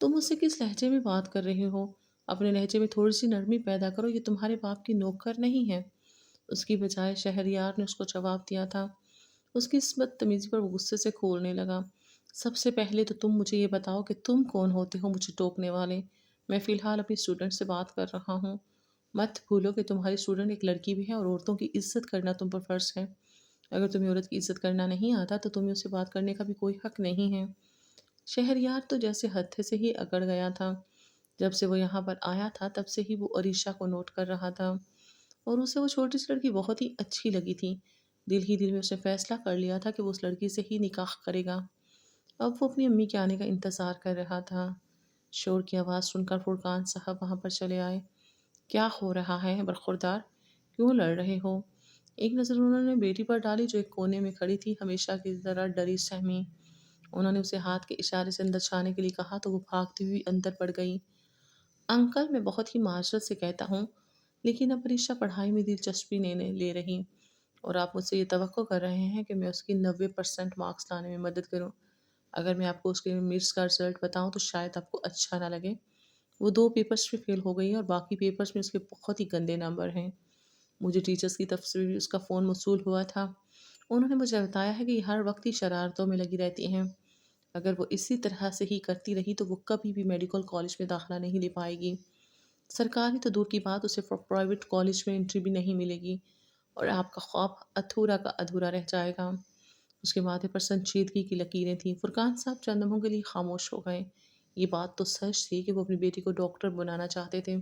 تم مجھ سے کس لہجے میں بات کر رہے ہو؟ اپنے لہجے میں تھوڑی سی نرمی پیدا کرو، یہ تمہارے باپ کی نوکر نہیں ہے۔ اس کی بجائے شہریار نے اس کو جواب دیا تھا۔ اس کی اس بدتمیزی پر وہ غصے سے کھولنے لگا۔ سب سے پہلے تو تم مجھے یہ بتاؤ کہ تم کون ہوتے ہو مجھے ٹوکنے والے؟ میں فی الحال اپنی اسٹوڈنٹ سے بات کر رہا ہوں۔ مت بھولو کہ تمہاری اسٹوڈنٹ ایک لڑکی بھی ہے اور عورتوں کی عزت کرنا تم پر فرض ہے۔ اگر تمہیں عورت کی عزت کرنا نہیں آتا تو تمہیں اس سے بات کرنے کا بھی کوئی حق نہیں ہے۔ شہریار تو جیسے ہتھے سے ہی اکڑ گیا تھا۔ جب سے وہ یہاں پر آیا تھا تب سے ہی وہ عریشہ کو نوٹ کر رہا تھا اور اسے وہ چھوٹی سی لڑکی بہت ہی اچھی لگی تھی۔ دل ہی دل میں اس نے فیصلہ کر لیا تھا کہ وہ اس لڑکی سے ہی نکاح کرے گا۔ اب وہ اپنی امی کے آنے کا انتظار کر رہا تھا۔ شور کی آواز سن کر فرقان صاحب وہاں پر چلے آئے۔ کیا ہو رہا ہے برخوردار؟ کیوں لڑ رہے ہو؟ ایک نظر انہوں نے بیٹی پر ڈالی جو ایک کونے میں کھڑی تھی، ہمیشہ کی طرح ڈری سہمی۔ انہوں نے اسے ہاتھ کے اشارے سے اندر جانے کے لیے کہا تو وہ بھاگتی ہوئی اندر پڑ گئی۔ انکل، میں بہت ہی معذرت سے کہتا ہوں لیکن اب عریشہ پڑھائی میں دلچسپی نہیں لے رہی اور آپ مجھ سے یہ توقع کر رہے ہیں کہ میں اس کی 90% مارکس لانے میں مدد کروں۔ اگر میں آپ کو اس کے میرس کا رزلٹ بتاؤں تو شاید آپ کو اچھا نہ لگے۔ وہ 2 پیپرز میں فیل ہو گئی ہے اور باقی پیپرز میں اس کے بہت ہی گندے نمبر ہیں۔ مجھے ٹیچرز کی طرف سے بھی اس کا فون موصول ہوا تھا۔ انہوں نے مجھے بتایا ہے کہ یہ ہر وقت ہی شرارتوں میں لگی رہتی ہیں۔ اگر وہ اسی طرح سے ہی کرتی رہی تو وہ کبھی بھی میڈیکل کالج میں داخلہ نہیں لے پائے گی۔ سرکاری تو دور کی بات، اسے پرائیویٹ کالج میں انٹری بھی نہیں ملے گی اور آپ کا خواب ادھورا کا ادھورا رہ جائے گا۔ اس کے ماتھے پر سنجیدگی کی لکیریں تھیں۔ فرقان صاحب چند لمحوں کے لیے خاموش ہو گئے۔ یہ بات تو سچ تھی کہ وہ اپنی بیٹی کو ڈاکٹر بنانا چاہتے تھے۔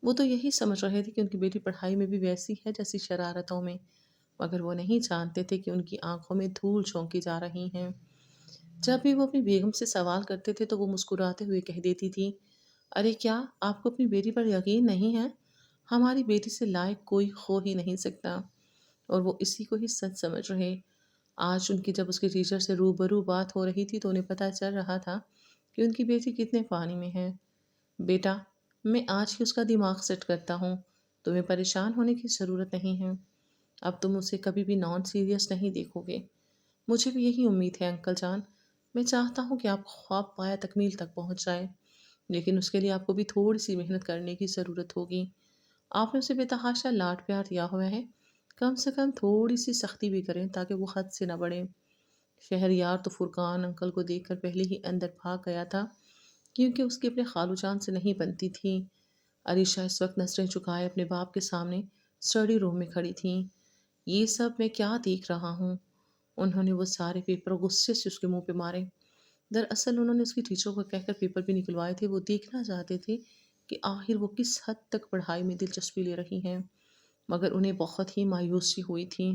وہ تو یہی سمجھ رہے تھے کہ ان کی بیٹی پڑھائی میں بھی ویسی ہے جیسی شرارتوں میں، مگر وہ نہیں جانتے تھے کہ ان کی آنکھوں میں دھول جھونکی جا رہی ہیں۔ جب بھی وہ اپنی بیگم سے سوال کرتے تھے تو وہ مسکراتے ہوئے کہہ دیتی تھی، ارے کیا آپ کو اپنی بیٹی پر یقین نہیں ہے؟ ہماری بیٹی سے لائق کوئی ہو ہی نہیں سکتا۔ اور وہ اسی کو ہی سچ سمجھ رہے۔ آج ان کی جب اس کے ٹیچر سے روبرو بات ہو رہی تھی تو انہیں پتہ چل رہا تھا کہ ان کی بیٹی کتنے پانی میں ہے۔ بیٹا، میں آج ہی اس کا دماغ سیٹ کرتا ہوں، تمہیں پریشان ہونے کی ضرورت نہیں ہے۔ اب تم اسے کبھی بھی نان سیریس نہیں دیکھو گے۔ مجھے بھی یہی امید ہے انکل جان۔ میں چاہتا ہوں کہ آپ خواب پایا تکمیل تک پہنچ جائیں، لیکن اس کے لیے آپ کو بھی تھوڑی سی محنت کرنے کی ضرورت ہوگی۔ آپ نے اسے بے تحاشا لاڈ پیار دیا ہوا ہے، کم سے کم تھوڑی سی سختی بھی کریں تاکہ وہ حد سے نہ بڑھے۔ شہریار تو فرقان انکل کو دیکھ کر پہلے ہی اندر بھاگ گیا تھا کیونکہ اس کی اپنے خالو جان سے نہیں بنتی تھی۔ عریشہ اس وقت نظریں چکائے اپنے باپ کے سامنے اسٹڈی روم میں کھڑی تھیں۔ یہ سب میں کیا دیکھ رہا ہوں؟ انہوں نے وہ سارے پیپر غصے سے اس کے منہ پہ مارے۔ دراصل انہوں نے اس کی ٹیچر کو کہہ کر پیپر بھی نکلوائے تھے۔ وہ دیکھنا چاہتے تھے کہ آخر وہ کس حد تک پڑھائی میں دلچسپی لے رہی ہیں، مگر انہیں بہت ہی مایوسی ہوئی تھی۔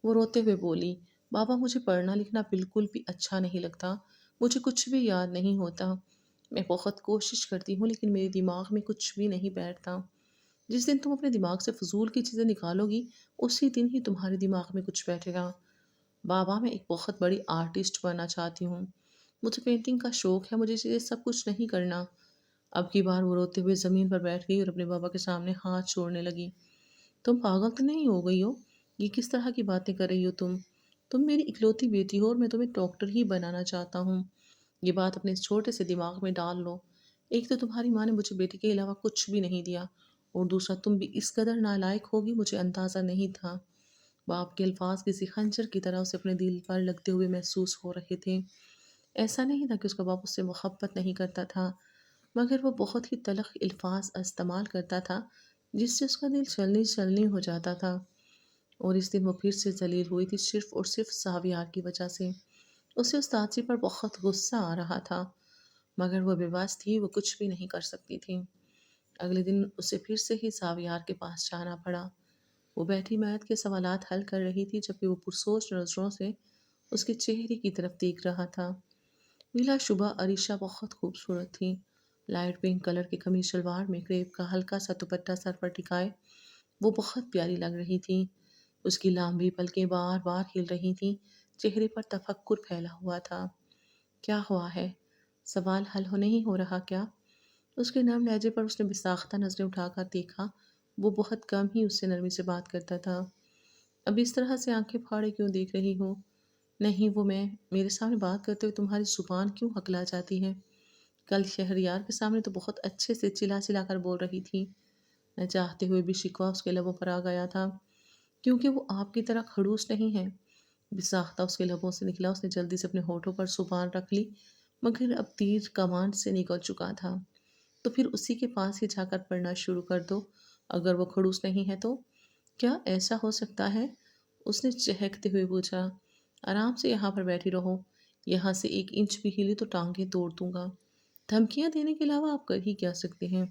وہ روتے ہوئے بولی، بابا مجھے پڑھنا لکھنا بالکل بھی اچھا نہیں لگتا، مجھے کچھ بھی یاد نہیں ہوتا۔ میں بہت کوشش کرتی ہوں لیکن میرے دماغ میں کچھ بھی نہیں بیٹھتا۔ جس دن تم اپنے دماغ سے فضول کی چیزیں نکالو گی اسی دن ہی تمہارے دماغ میں کچھ بیٹھے گا۔ بابا میں ایک بہت بڑی آرٹسٹ بننا چاہتی ہوں، مجھے پینٹنگ کا شوق ہے، مجھے یہ سب کچھ نہیں کرنا۔ اب کی بار وہ روتے ہوئے زمین پر بیٹھ گئی اور اپنے بابا کے سامنے ہاتھ چھوڑنے لگی۔ تم پاگل تو نہیں ہو گئی ہو؟ یہ کس طرح کی باتیں کر رہی ہو تم؟ تم میری اکلوتی بیٹی ہو اور میں تمہیں ڈاکٹر ہی بنانا چاہتا ہوں۔ یہ بات اپنے اس چھوٹے سے دماغ میں ڈال لو۔ ایک تو تمہاری ماں نے مجھے بیٹی کے علاوہ کچھ بھی نہیں دیا اور دوسرا تم بھی اس قدر نالائق ہوگی مجھے اندازہ نہیں تھا۔ باپ کے الفاظ کسی خنجر کی طرح اسے اپنے دل پر لگتے ہوئے محسوس ہو رہے تھے۔ ایسا نہیں تھا کہ اس کا باپ اس سے محبت نہیں کرتا تھا، مگر وہ بہت ہی تلخ الفاظ استعمال کرتا تھا جس سے اس کا دل چھلنی چھلنی ہو جاتا تھا۔ اور اس دن وہ پھر سے ذلیل ہوئی تھی صرف اور صرف ساویار کی وجہ سے۔ اسے استاد جی پر بہت غصہ آ رہا تھا، مگر وہ بے بس تھی، وہ کچھ بھی نہیں کر سکتی تھی۔ اگلے دن اسے پھر سے ہی ساویار کے پاس جانا پڑا۔ وہ بیٹھی میتھ کے سوالات حل کر رہی تھی جبکہ وہ پرسوچ نظروں سے اس کے چہرے کی طرف دیکھ رہا تھا۔ بلا شبہ عریشہ بہت خوبصورت تھی۔ لائٹ پنک کلر کی قمیص شلوار میں کریپ کا ہلکا سا دوپٹہ سر پر ٹکائے وہ بہت پیاری لگ رہی تھی۔ اس کی لمبی پلکیں بار بار ہل رہی تھیں، چہرے پر تفکر پھیلا ہوا تھا۔ کیا ہوا ہے؟ سوال حل نہیں ہو رہا کیا؟ اس کے نرم لہجے پر اس نے بساختہ نظریں اٹھا کر دیکھا۔ وہ بہت کم ہی اس سے نرمی سے بات کرتا تھا۔ اب اس طرح سے آنکھیں پھاڑے کیوں دیکھ رہی ہو؟ نہیں وہ میں، میرے سامنے بات کرتے ہوئے تمہاری زبان کیوں ہکلا جاتی ہے؟ کل شہریار کے سامنے تو بہت اچھے سے چلا چلا کر بول رہی تھی۔ نہ چاہتے ہوئے بھی شکوہ اس کے لبوں پر آ گیا تھا، کیونکہ وہ آپ کی طرح خڑوس نہیں ہے۔ بساختہ اس کے لبوں سے نکلا، اس نے جلدی سے اپنے ہونٹوں پر زبان رکھ لی، مگر اب تیر کمان سے نکل چکا تھا۔ تو پھر اسی کے پاس ہی جا کر پڑھنا شروع کر دو، اگر وہ خڑوس نہیں ہے تو۔ کیا ایسا ہو سکتا ہے؟ اس نے چہکتے ہوئے پوچھا۔ آرام سے یہاں پر بیٹھی رہو، یہاں سے 1 انچ بھی ہلی تو ٹانگیں توڑ دوں گا۔ دھمکیاں دینے کے علاوہ آپ کر ہی کیا سکتے ہیں؟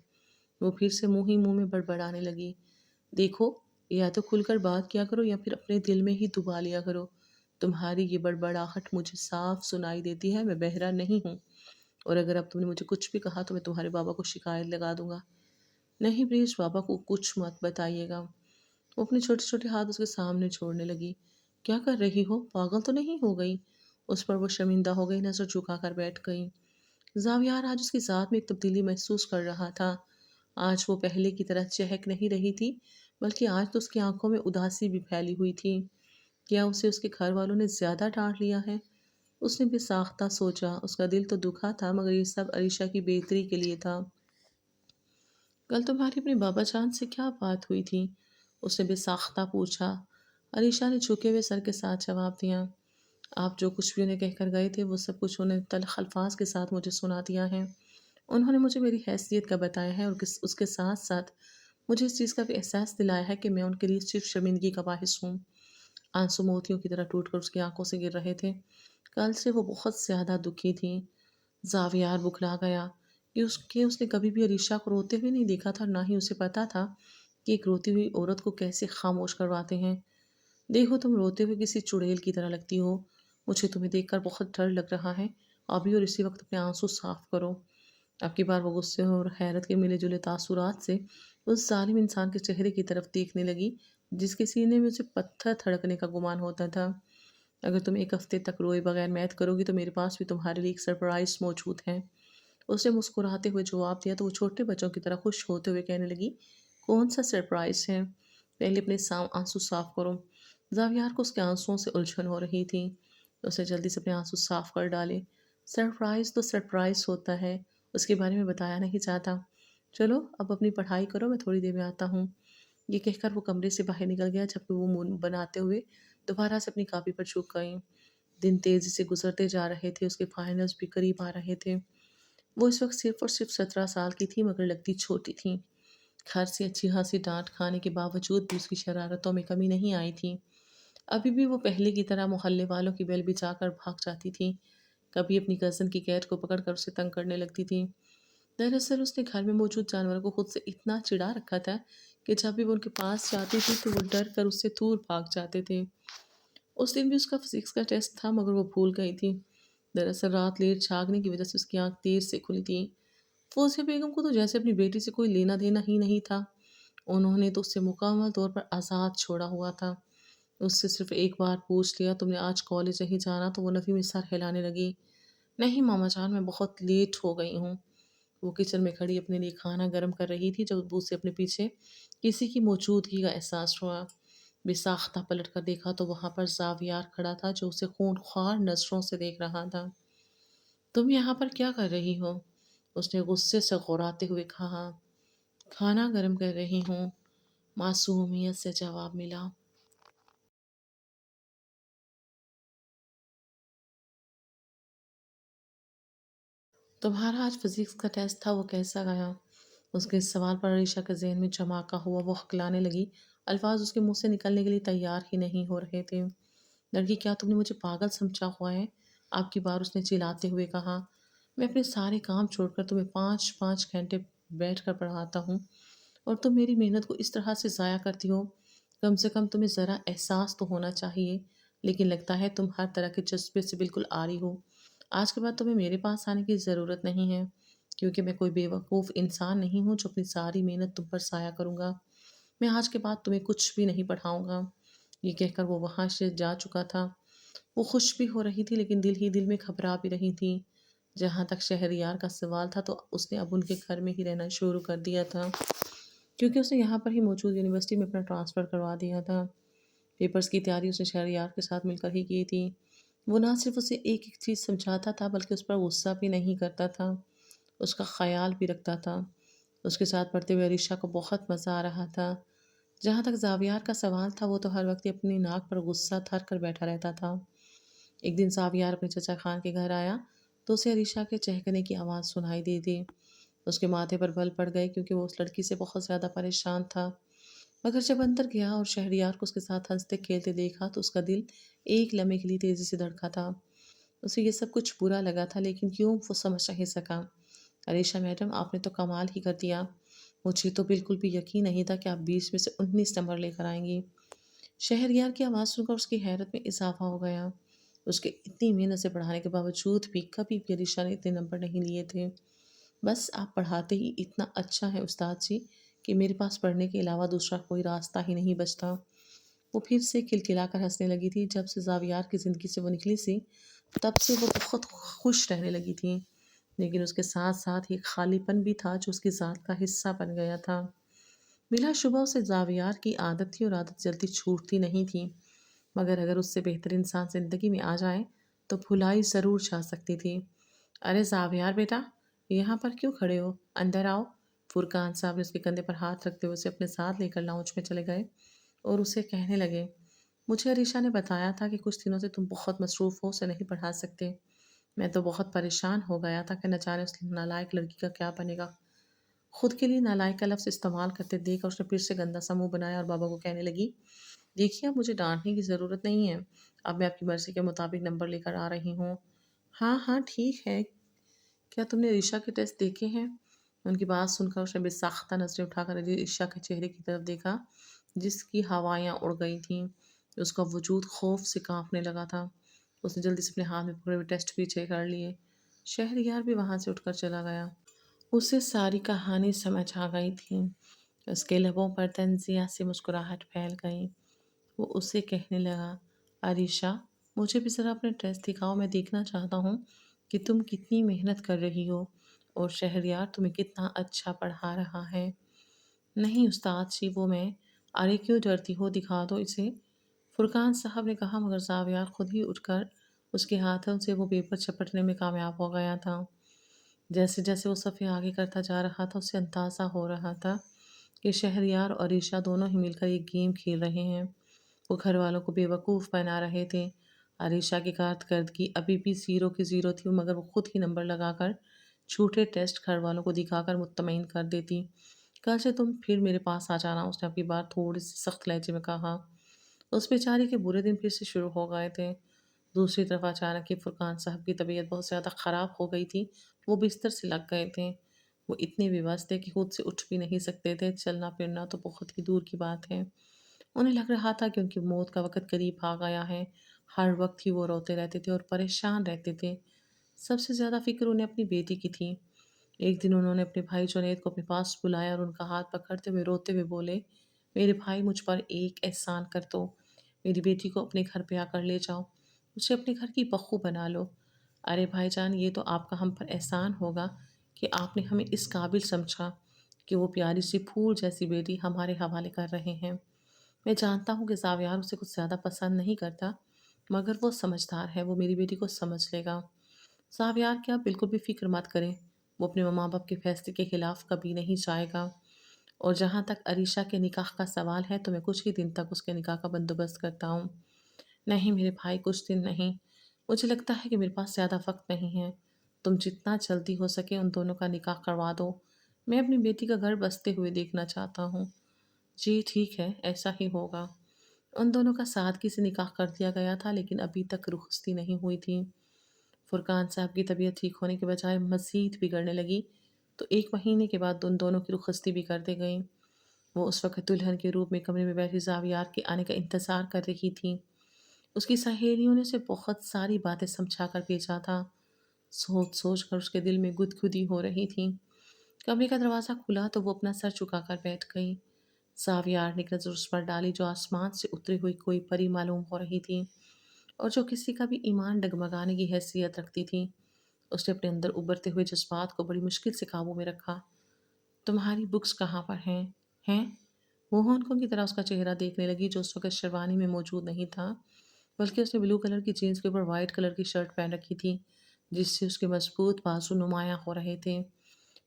وہ پھر سے منہ ہی منہ میں بڑبڑانے لگی۔ دیکھو، یا تو کھل کر بات کیا کرو یا پھر اپنے دل میں ہی دبا لیا کرو۔ تمہاری یہ بڑبڑاہٹ مجھے صاف سنائی دیتی ہے، میں بہرا نہیں ہوں، اور اگر اب تم نے مجھے کچھ بھی کہا تو میں تمہارے بابا کو شکایت لگا دوں گا۔ نہیں بریش، بابا کو کچھ مت بتائیے گا۔ وہ اپنے چھوٹے چھوٹے ہاتھ اس کے سامنے چھوڑنے لگی۔ کیا کر رہی ہو؟ پاگل تو نہیں ہو گئی؟ اس پر وہ شرمندہ ہو گئی، نظر جھکا کر بیٹھ گئی۔ زاویار آج اس کی ذات میں ایک تبدیلی محسوس کر رہا تھا۔ آج وہ پہلے کی طرح چہک نہیں رہی تھی، بلکہ آج تو اس کی آنکھوں میں اداسی بھی پھیلی ہوئی تھی۔ کیا اسے اس کے گھر والوں نے زیادہ ڈانٹ لیا ہے؟ اس نے بے ساختہ سوچا۔ اس کا دل تو دکھا تھا، مگر یہ سب عریشہ کی بہتری کے لیے تھا۔ کل تمہاری اپنے بابا جان سے کیا بات ہوئی تھی؟ اس نے بے ساختہ پوچھا۔ عریشہ نے جھکے ہوئے سر کے ساتھ جواب دیا۔ آپ جو کچھ بھی انہیں کہہ کر گئے تھے وہ سب کچھ انہیں تلخ الفاظ کے ساتھ مجھے سنا دیا ہے۔ انہوں نے مجھے میری حیثیت کا بتایا ہے، اور اس کے ساتھ ساتھ مجھے اس چیز کا بھی احساس دلایا ہے کہ میں ان کے لیے صرف شرمندگی کا باعث ہوں۔ آنسو موتیوں کی طرح ٹوٹ کر اس کی آنکھوں سے گر رہے تھے۔ کل سے وہ بہت زیادہ دکھی تھی۔ زاویار بکھلا گیا کہ اس نے کبھی بھی عریشہ کو روتے ہوئے نہیں دیکھا تھا، اور نہ ہی اسے پتا تھا کہ ایک روتی ہوئی عورت کو کیسے خاموش کرواتے ہیں۔ دیکھو، تم روتے ہوئے کسی چڑیل کی طرح لگتی ہو۔ مجھے تمہیں دیکھ کر بہت ڈر لگ رہا ہے۔ ابھی اور اسی وقت اپنے آنسو صاف کرو۔ اب کی بار وہ غصے اور حیرت کے ملے جلے تاثرات سے اس ظالم انسان کے چہرے کی طرف دیکھنے لگی، جس کے سینے میں اسے پتھر تھڑکنے کا گمان ہوتا تھا۔ اگر تم 1 ہفتے تک روئے بغیر میتھ کرو گی تو میرے پاس بھی تمہارے لیے ایک سرپرائز موجود ہے۔ اس نے مسکراتے ہوئے جواب دیا تو وہ چھوٹے بچوں کی طرح خوش ہوتے ہوئے کہنے لگی، کون سا سرپرائز ہے؟ پہلے اپنے آنسو صاف کرو۔ زاویار کو اس کے آنسوؤں سے الجھن ہو رہی تھی۔ اس نے جلدی سے اپنے آنسو صاف کر ڈالے۔ سرپرائز تو سرپرائز ہوتا ہے، اس کے بارے میں بتایا نہیں جاتا۔ چلو اب اپنی پڑھائی کرو، میں تھوڑی دیر میں آتا ہوں۔ یہ کہہ کر وہ کمرے سے باہر نکل گیا، جبکہ وہ منہ بناتے ہوئے دوبارہ سے اپنی کاپی پر جھک گئی۔ دن تیزی سے گزرتے جا رہے تھے، اس کے فائنلز بھی قریب آ رہے تھے۔ وہ اس وقت صرف اور صرف 17 سال کی تھی، مگر لگتی چھوٹی تھی۔ گھر سے اچھی خاصی ڈانٹ کھانے کے باوجود بھی اس کی شرارتوں میں کمی نہیں آئی تھی۔ ابھی بھی وہ پہلے کی طرح محلے والوں کی بیل بجا کر بھاگ جاتی تھی، کبھی اپنی کزن کی کیٹ کو پکڑ کر اسے تنگ کرنے لگتی تھی۔ دراصل اس نے گھر میں موجود جانوروں کو خود سے اتنا چڑا رکھا تھا کہ جب بھی وہ ان کے پاس جاتی تھی تو وہ ڈر کر اس سے دور بھاگ جاتے تھے۔ اس دن بھی اس کا فزکس کا ٹیسٹ تھا، مگر وہ بھول گئی تھی۔ دراصل رات لیٹ جاگنے کی وجہ سے اس کی آنکھ دیر سے کھلی تھی۔ فوزیہ بیگم کو تو جیسے اپنی بیٹی سے کوئی لینا دینا ہی نہیں تھا۔ انہوں نے تو اس سے مکمل طور پر آزاد چھوڑا ہوا تھا۔ اس سے صرف ایک بار پوچھ لیا، تم نے آج کالج نہیں جانا، تو وہ نفی میں سر ہلانے لگی۔ نہیں ماما جان، میں بہت لیٹ ہو گئی ہوں۔ وہ کچن میں کھڑی اپنے لیے کھانا گرم کر رہی تھی جب اسے اپنے پیچھے کسی کی موجودگی کا احساس ہوا۔ بے ساختہ پلٹ کر دیکھا تو وہاں پر زاویار کھڑا تھا، جو اسے خونخوار نظروں سے دیکھ رہا تھا۔ تم یہاں پر کیا کر رہی ہو؟ اس نے غصے سے غراتے ہوئے کہا۔ کھانا گرم کر رہی ہوں، معصومیت سے جواب ملا۔ تمہارا آج فزکس کا ٹیسٹ تھا، وہ کیسا گیا؟ اس کے اس سوال پر عریشہ کے ذہن میں جھماکا ہوا، وہ ہکلانے لگی۔ الفاظ اس کے منہ سے نکلنے کے لیے تیار ہی نہیں ہو رہے تھے۔ لڑکی، کیا تم نے مجھے پاگل سمجھا ہوا ہے؟ آپ کی بار اس نے چلاتے ہوئے کہا۔ میں اپنے سارے کام چھوڑ کر تمہیں 5 5 گھنٹے بیٹھ کر پڑھاتا ہوں، اور تم میری محنت کو اس طرح سے ضائع کرتی ہو؟ کم سے کم تمہیں ذرا احساس تو ہونا چاہیے، لیکن لگتا ہے تم ہر طرح کے جذبے سے بالکل عاری ہو۔ آج کے بعد تمہیں میرے پاس آنے کی ضرورت نہیں ہے، کیونکہ میں کوئی بیوقوف انسان نہیں ہوں جو اپنی ساری محنت تم پر ضائع کروں گا۔ میں آج کے بعد تمہیں کچھ بھی نہیں پڑھاؤں گا۔ یہ کہہ کر وہ وہاں سے جا چکا تھا۔ وہ خوش بھی ہو رہی تھی، لیکن دل ہی دل میں گھبرا بھی رہی تھی۔ جہاں تک شہریار کا سوال تھا تو اس نے اب ان کے گھر میں ہی رہنا شروع کر دیا تھا، کیونکہ اس نے یہاں پر ہی موجود یونیورسٹی میں اپنا ٹرانسفر کروا دیا تھا۔ پیپرز کی تیاری اس نے شہریار کے ساتھ مل کر ہی کی تھی۔ وہ نہ صرف اسے ایک ایک چیز سمجھاتا تھا، بلکہ اس پر غصہ بھی نہیں کرتا تھا۔ اس کا خیال بھی رکھتا تھا۔ اس کے ساتھ پڑھتے ہوئے عریشہ کو بہت مزہ آ رہا تھا۔ جہاں تک زاویار کا سوال تھا، وہ تو ہر وقت ہی اپنی ناک پر غصہ تھر کر بیٹھا رہتا تھا۔ ایک دن زاویار اپنے چچا خان کے گھر آیا تو اسے عریشہ کے چہکنے کی آواز سنائی دی تھی۔ اس کے ماتھے پر بل پڑ گئے کیونکہ وہ اس لڑکی سے بہت زیادہ پریشان تھا۔ مگر جب اندر گیا اور شہریار کو اس کے ساتھ ہنستے کھیلتے دیکھا تو اس کا دل ایک لمحے کے لیے تیزی سے دھڑکا تھا۔ اسے یہ سب کچھ برا لگا تھا، لیکن کیوں وہ سمجھ نہیں سکا۔ عریشہ میڈم، آپ نے تو کمال ہی کر دیا۔ مجھے تو بالکل بھی یقین نہیں تھا کہ آپ 20 میں سے 19 نمبر لے کر آئیں گی۔ شہریار کی آواز سن کر اس کی حیرت میں اضافہ ہو گیا۔ اس کے اتنی محنت سے پڑھانے کے باوجود بھی کبھی بھی عریشہ نے اتنے نمبر نہیں لیے تھے۔ بس آپ پڑھاتے ہی اتنا اچھا ہے استاد جی کہ میرے پاس پڑھنے کے علاوہ دوسرا کوئی راستہ ہی نہیں بچتا۔ وہ پھر سے کھلکھلا کر ہنسنے لگی تھی۔ جب سے زاویار کی زندگی سے وہ نکلی سی، تب سے وہ بہت خوش رہنے لگی تھی، لیکن اس کے ساتھ ساتھ ایک خالی پن بھی تھا جو اس کی ذات کا حصہ بن گیا تھا۔ بلا شبہ اسے زاویار کی عادت تھی اور عادت جلدی چھوٹتی نہیں تھی، مگر اگر اس سے بہتر انسان زندگی میں آ جائے تو بھلائی ضرور جا سکتی تھی۔ ارے زاویار بیٹا، یہاں پر کیوں کھڑے ہو؟ اندر آؤ۔ فرقان صاحب نے اس کے کندھے پر ہاتھ رکھتے ہوئے اسے اپنے ساتھ لے کر لاؤنج میں چلے گئے اور اسے کہنے لگے، مجھے عریشہ نے بتایا تھا کہ کچھ دنوں سے تم بہت مصروف ہو، اسے نہیں پڑھا سکتے۔ میں تو بہت پریشان ہو گیا تھا کہ نہ جانے اس نالائق لڑکی کا کیا بنے گا۔ خود کے لیے نالائق کا لفظ استعمال کرتے دیکھ اور اس نے پھر سے گندا سا منہ بنایا اور بابا کو کہنے لگی، دیکھیے اب مجھے ڈانٹنے کی ضرورت نہیں ہے، اب میں آپ کی مرضی کے مطابق نمبر لے کر آ رہی ہوں۔ ہاں ہاں ٹھیک ہے، کیا تم نے عریشہ کے ٹیسٹ دیکھے ہیں؟ ان کی بات سن کر اس نے بے ساختہ نظریں اٹھا کر عریشہ کے چہرے کی طرف دیکھا جس کی ہوائیاں اڑ گئی تھیں۔ اس کا وجود خوف سے کانپنے لگا تھا۔ اس نے جلدی سے اپنے ہاتھ میں پکڑے ہوئے ٹیسٹ پیچھے کر لیے۔ شہریار بھی وہاں سے اٹھ کر چلا گیا۔ اسے ساری کہانی سمجھ آ گئی تھی۔ اس کے لبوں پر تنزیہ سے مسکراہٹ پھیل گئی۔ وہ اسے کہنے لگا، عریشہ، مجھے بھی ذرا اپنے ٹیسٹ دکھاؤ، میں دیکھنا چاہتا ہوں کہ تم کتنی محنت کر رہی ہو اور شہریار تمہیں کتنا اچھا پڑھا رہا ہے۔ نہیں استاد جی، وہ میں۔ ارے کیوں ڈرتی ہو، دکھا دو اسے۔ فرقان صاحب نے کہا، مگر زاویار خود ہی اٹھ کر اس کے ہاتھوں سے وہ پیپر چپٹنے میں کامیاب ہو گیا تھا۔ جیسے جیسے وہ صفحے آگے کرتا جا رہا تھا، اسے اندازہ ہو رہا تھا کہ شہریار اور عریشہ دونوں ہی مل کر ایک گیم کھیل رہے ہیں۔ وہ گھر والوں کو بیوقوف بنا رہے تھے۔ عریشہ کی کارکردگی ابھی بھی 0 کی 0 تھی، مگر وہ خود ہی نمبر لگا کر جھوٹے ٹیسٹ گھر والوں کو دکھا کر مطمئن کر دیتی۔ کل سے تم پھر میرے پاس آ جانا، اس نے اپنی بات تھوڑی سی سخت لہجے میں کہا۔ اس بیچاری کے برے دن پھر سے شروع ہو گئے تھے۔ دوسری طرف اچانک ہی فرقان صاحب کی طبیعت بہت زیادہ خراب ہو گئی تھی۔ وہ بستر سے لگ گئے تھے۔ وہ اتنے بے بس تھے کہ خود سے اٹھ بھی نہیں سکتے تھے، چلنا پھرنا تو بہت ہی دور کی بات ہے۔ انہیں لگ رہا تھا کہ ان کی موت کا وقت قریب آ گیا ہے۔ ہر وقت ہی وہ روتے رہتے تھے اور پریشان رہتے تھے۔ سب سے زیادہ فکر انہیں اپنی بیٹی کی تھی۔ ایک دن انہوں نے اپنے بھائی جنید کو اپنے پاس بلایا اور ان کا ہاتھ پکڑتے ہوئے روتے ہوئے بولے، میرے بھائی، مجھ پر ایک احسان کر دو، میری بیٹی کو اپنے گھر پہ آ کر لے جاؤ، اسے اپنے گھر کی بہو بنا لو۔ ارے بھائی جان، یہ تو آپ کا ہم پر احسان ہوگا کہ آپ نے ہمیں اس قابل سمجھا کہ وہ پیاری سی پھول جیسی بیٹی ہمارے حوالے کر رہے ہیں۔ میں جانتا ہوں کہ زاویار اسے کچھ زیادہ پسند نہیں کرتا، مگر وہ سمجھدار ہے، وہ میری بیٹی کو سمجھ لے گا۔ زاویار کیا، بالکل بھی فکر مت کریں، وہ اپنے ماں باپ کے فیصلے کے خلاف کبھی نہیں جائے گا۔ اور جہاں تک عریشہ کے نکاح کا سوال ہے تو میں کچھ ہی دن تک اس کے نکاح کا بندوبست کرتا ہوں۔ نہیں میرے بھائی، کچھ دن نہیں، مجھے لگتا ہے کہ میرے پاس زیادہ وقت نہیں ہے۔ تم جتنا جلدی ہو سکے ان دونوں کا نکاح کروا دو، میں اپنی بیٹی کا گھر بستے ہوئے دیکھنا چاہتا ہوں۔ جی ٹھیک ہے، ایسا ہی ہوگا۔ ان دونوں کا سادگی سے نکاح کر دیا گیا تھا، لیکن ابھی تک رخصتی نہیں ہوئی تھی۔ فرقان صاحب کی طبیعت ٹھیک ہونے کے بجائے مزید بگڑنے لگی تو 1 مہینے کے بعد ان دونوں کی رخصتی بھی کر دی گئی۔ وہ اس وقت دلہن کے روپ میں کمرے میں بیٹھی زاویار کے آنے کا انتظار کر رہی تھی۔ اس کی سہیلیوں نے اسے بہت ساری باتیں سمجھا کر بھیجا تھا۔ سوچ سوچ کر اس کے دل میں گدگدی ہو رہی تھی۔ کمرے کا دروازہ کھلا تو وہ اپنا سر چکا کر بیٹھ گئی۔ زاویار نے ایک نظر اس پر ڈالی جو آسمان سے اتری ہوئی کوئی پری معلوم ہو رہی تھی اور جو کسی کا بھی ایمان ڈگمگانے کی حیثیت رکھتی تھی۔ اس نے اپنے اندر ابھرتے ہوئے جذبات کو بڑی مشکل سے قابو میں رکھا۔ تمہاری بکس کہاں پر ہیں؟ ہیں؟ وہ ہونکوں کی طرح اس کا چہرہ دیکھنے لگی جو اس وقت شیروانی میں موجود نہیں تھا، بلکہ اس نے بلو کلر کی جینس کے اوپر وائٹ کلر کی شرٹ پہن رکھی تھی جس سے اس کے مضبوط بازو نمایاں ہو رہے تھے۔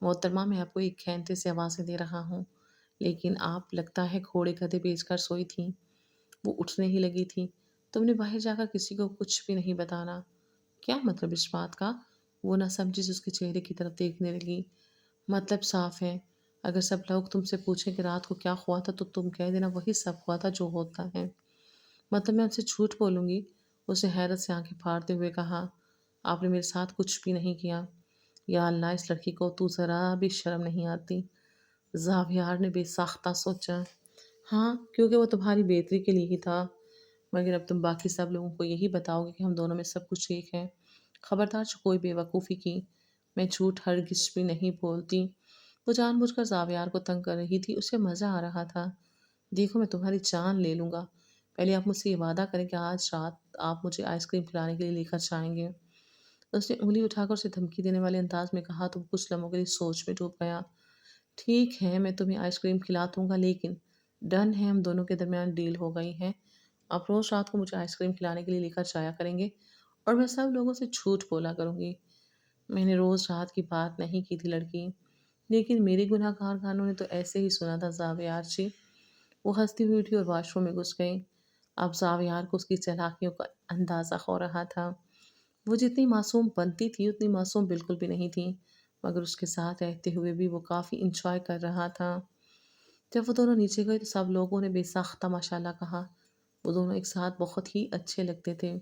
محترمہ میں آپ کو ایک کھینتے سے آوازیں دے رہا ہوں، لیکن آپ لگتا ہے گھوڑے گدھے بیچ کر سوئی تھیں۔ وہ اٹھنے ہی لگی تھی۔ تم نے باہر جا کر کسی کو کچھ بھی نہیں بتانا؟ کیا مطلب اس بات کا؟ وہ نہ سمجھی اس کے چہرے کی طرف دیکھنے لگی۔ مطلب صاف ہے، اگر سب لوگ تم سے پوچھیں کہ رات کو کیا ہوا تھا تو تم کہہ دینا وہی سب ہوا تھا جو ہوتا ہے۔ مطلب میں ان سے جھوٹ بولوں گی؟ اسے حیرت سے آنکھیں پھاڑتے ہوئے کہا۔ آپ نے میرے ساتھ کچھ بھی نہیں کیا۔ یا اللہ، اس لڑکی کو تو ذرا بھی شرم نہیں آتی؟ زاویار نے بے ساختہ سوچا۔ ہاں، کیونکہ وہ تمہاری بہتری کے لیے ہی تھا، مگر اب تم باقی سب لوگوں کو یہی بتاؤ گے کہ ہم دونوں میں سب کچھ ٹھیک ہے۔ خبردار جو کوئی بے وقوفی کی، میں جھوٹ ہرگز بھی نہیں بولتی۔ وہ جان بوجھ کر زاویار کو تنگ کر رہی تھی، اسے مزہ آ رہا تھا۔ دیکھو، میں تمہاری جان لے لوں گا، پہلے آپ مجھ سے یہ وعدہ کریں کہ آج رات آپ مجھے آئس کریم کھلانے کے لیے لے کر جائیں گے۔ اس نے انگلی اٹھا کر اسے دھمکی دینے والے انداز میں کہا تو وہ کچھ لمحوں کے لیے سوچ میں ڈوب گیا۔ ٹھیک ہے، میں تمہیں آئس کریم کھلا دوں گا، لیکن ڈن ہے، ہم دونوں کے درمیان ڈیل ہو گئی ہے۔ آپ روز رات کو مجھے آئس کریم کھلانے کے لیے لے کر جایا کریں گے اور میں سب لوگوں سے جھوٹ بولا کروں گی۔ میں نے روز رات کی بات نہیں کی تھی لڑکی، لیکن میری گناہ گار کانوں نے تو ایسے ہی سنا تھا زاویار جی۔ وہ ہنستی ہوئی اٹھی اور واش روم میں گھس گئی۔ اب زاویار کو اس کی چالاکیوں کا اندازہ ہو رہا تھا۔ وہ جتنی معصوم بنتی تھی اتنی معصوم بالکل بھی نہیں تھی، مگر اس کے ساتھ رہتے ہوئے بھی وہ کافی انجوائے کر رہا تھا۔ جب وہ دونوں نیچے گئے تو سب لوگوں نے بے ساختہ ماشاءاللہ کہا۔ وہ دونوں ایک ساتھ بہت ہی اچھے لگتے تھے۔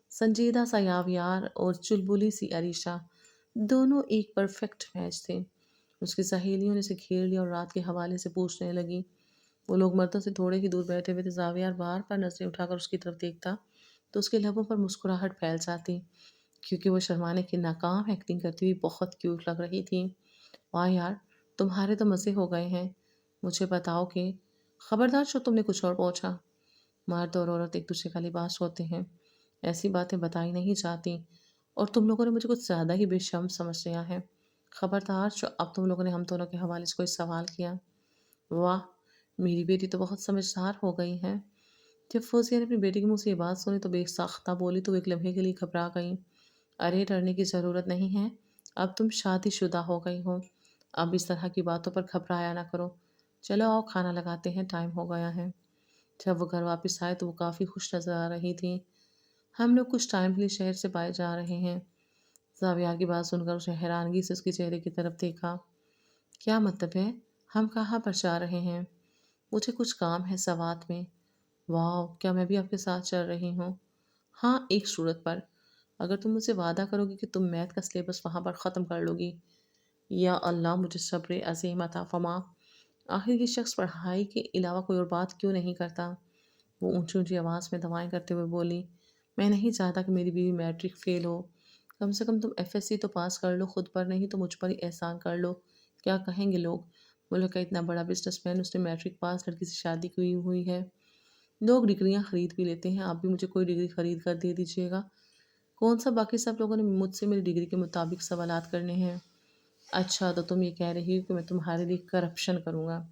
سنجیدہ سا یاویار اور چلبلی سی عریشہ، دونوں ایک پرفیکٹ میچ تھے۔ اس کی سہیلیوں نے اسے گھیر لیا اور رات کے حوالے سے پوچھنے لگی۔ وہ لوگ مردوں سے تھوڑے ہی دور بیٹھے ہوئے تھے۔ زاویار بار بار نظریں اٹھا کر اس کی طرف دیکھتا تو اس کے لبوں پر مسکراہٹ پھیل جاتی، کیونکہ وہ شرمانے کی ناکام ایکٹنگ کرتی ہوئی بہت کیوٹ لگ رہی تھی۔ واہ یار، تمہارے تو مزے ہو گئے ہیں۔ مجھے بتاؤ کہ… خبردار جو تم نے کچھ اور پوچھا۔ مرد اور عورت ایک دوسرے کا لباس ہوتے ہیں، ایسی باتیں بتائی نہیں جاتی، اور تم لوگوں نے مجھے کچھ زیادہ ہی بے شرم سمجھ لیا ہے۔ خبردار جو اب تم لوگوں نے ہم دونوں کے حوالے سے کوئی سوال کیا۔ واہ، میری بیٹی تو بہت سمجھدار ہو گئی ہے۔ جب فوزیہ نے اپنی بیٹی کے منہ سے یہ بات سنی تو بے ساختہ بولی تو وہ ایک لمحے کے لیے گھبرا گئی۔ ارے ڈرنے کی ضرورت نہیں ہے، اب تم شادی شدہ ہو گئی ہو، اب اس طرح کی باتوں پر گھبرایا نہ کرو۔ چلو آؤ کھانا لگاتے ہیں، ٹائم ہو گیا ہے۔ جب وہ گھر واپس آئے تو وہ کافی خوش نظر آ رہی تھی۔ ہم لوگ کچھ ٹائم کے لیے شہر سے باہر جا رہے ہیں۔ زاویار کی بات سن کر اس نے حیرانگی سے اس کے چہرے کی طرف دیکھا۔ کیا مطلب ہے؟ ہم کہاں پر جا رہے ہیں؟ مجھے کچھ کام ہے سوات میں۔ واؤ، کیا میں بھی آپ کے ساتھ چل رہی ہوں؟ ہاں، ایک صورت پر، اگر تم مجھ سے وعدہ کرو گی کہ تم میتھ کا سلیبس وہاں پر ختم کر لو گی۔ یا اللہ، مجھے صبر عظیم عطا فرما۔ آخر یہ شخص پڑھائی کے علاوہ کوئی اور بات کیوں نہیں کرتا؟ وہ اونچی اونچی آواز میں دوائیں کرتے ہوئے بولی۔ میں نہیں چاہتا کہ میری بیوی میٹرک فیل ہو۔ کم سے کم تم ایف ایس سی تو پاس کر لو، خود پر نہیں تو مجھ پر ہی احسان کر لو۔ کیا کہیں گے لوگ؟ ملک کا اتنا بڑا بزنس مین، اس نے میٹرک پاس لڑکی سے شادی کی ہوئی ہے۔ لوگ ڈگریاں خرید بھی لیتے ہیں، آپ بھی مجھے کوئی ڈگری خرید کر دے دیجیے گا۔ کون سا باقی سب لوگوں نے مجھ سے میری ڈگری کے مطابق سوالات کرنے ہیں؟ اچھا، تو تم یہ کہہ رہی ہو کہ میں تمہارے لیے کرپشن کروں گا؟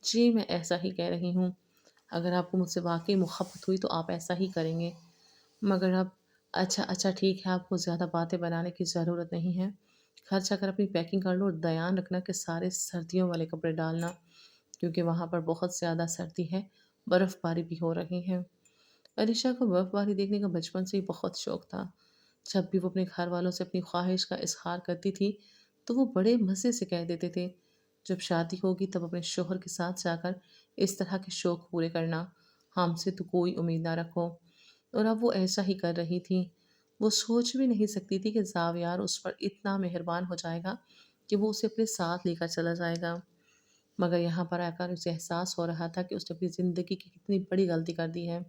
جی، میں ایسا ہی کہہ رہی ہوں۔ اگر آپ کو مجھ سے واقعی محبت ہوئی تو آپ ایسا ہی کریں گے، مگر اب… اچھا اچھا ٹھیک ہے، آپ کو زیادہ باتیں بنانے کی ضرورت نہیں ہے۔ گھر جا کر اپنی پیکنگ کر لو اور دھیان رکھنا کہ سارے سردیوں والے کپڑے ڈالنا، کیونکہ وہاں پر بہت زیادہ سردی ہے، برف باری بھی ہو رہی ہے۔ علیشا کو برف باری دیکھنے کا بچپن سے ہی بہت شوق تھا۔ جب بھی وہ اپنے گھر والوں سے اپنی خواہش کا اظہار کرتی تھی تو وہ بڑے مزے سے کہہ دیتے تھے، جب شادی ہوگی تب اپنے شوہر کے ساتھ جا کر اس طرح کے شوق پورے کرنا، ہم سے تو کوئی امید نہ رکھو۔ اور اب وہ ایسا ہی کر رہی تھی۔ وہ سوچ بھی نہیں سکتی تھی کہ زاویار اس پر اتنا مہربان ہو جائے گا کہ وہ اسے اپنے ساتھ لے کر چلا جائے گا، مگر یہاں پر آ کر اسے احساس ہو رہا تھا کہ اس نے اپنی زندگی کی کتنی بڑی غلطی کر دی ہے۔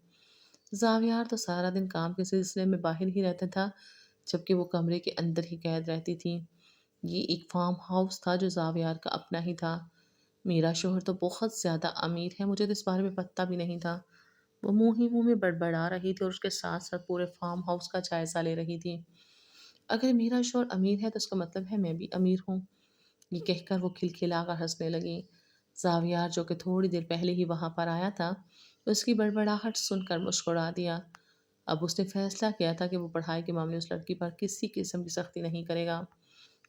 زاویار تو سارا دن کام کے سلسلے میں باہر ہی رہتا تھا، جبکہ وہ کمرے کے اندر ہی قید رہتی تھی۔ یہ ایک فارم ہاؤس تھا جو زاویار کا اپنا ہی تھا۔ میرا شوہر تو بہت زیادہ امیر ہے، مجھے تو اس بارے میں پتہ بھی نہیں تھا۔ وہ منہ ہی منہ میں بڑبڑا رہی تھی اور اس کے ساتھ ساتھ پورے فارم ہاؤس کا جائزہ لے رہی تھی۔ اگر میرا شوہر امیر ہے تو اس کا مطلب ہے میں بھی امیر ہوں، یہ کہہ کر وہ کھلکھلا کر ہنسنے لگی۔ زاویار جو کہ تھوڑی دیر پہلے ہی وہاں پر آیا تھا، اس کی بڑبڑاہٹ سن کر مسکرا دیا۔ اب اس نے فیصلہ کیا تھا کہ وہ پڑھائی کے معاملے اس لڑکی پر کسی قسم کی سختی نہیں کرے گا۔